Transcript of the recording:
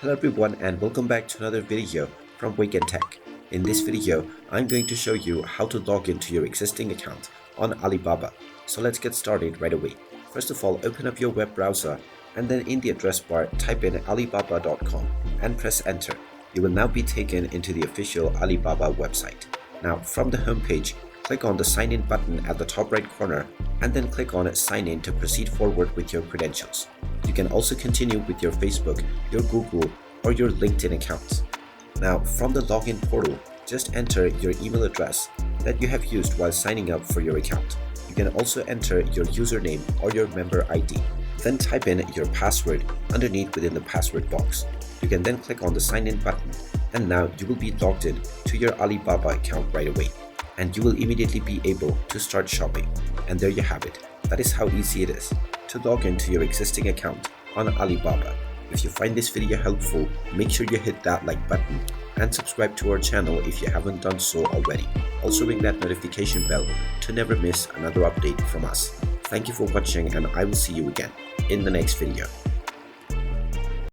Hello everyone and welcome back to another video from Wake&Tech. In this video, I'm going to show you how to log into your existing account on Alibaba. So let's get started right away. First of all, open up your web browser and then in the address bar type in alibaba.com and press enter. You will now be taken into the official Alibaba website. Now from the home page, click on the sign in button at the top right corner and then click on sign in to proceed forward with your credentials. You can also continue with your Facebook, your Google, or your LinkedIn accounts. Now, from the login portal, just enter your email address that you have used while signing up for your account. You can also enter your username or your member ID. Then type in your password underneath within the password box. You can then click on the sign in button and now you will be logged in to your Alibaba account right away. And you will immediately be able to start shopping. And there you have it. That is how easy it is to log into your existing account on Alibaba. If you find this video helpful, make sure you hit that like button and subscribe to our channel if you haven't done so already. Also ring that notification bell to never miss another update from us. Thank you for watching and I will see you again in the next video.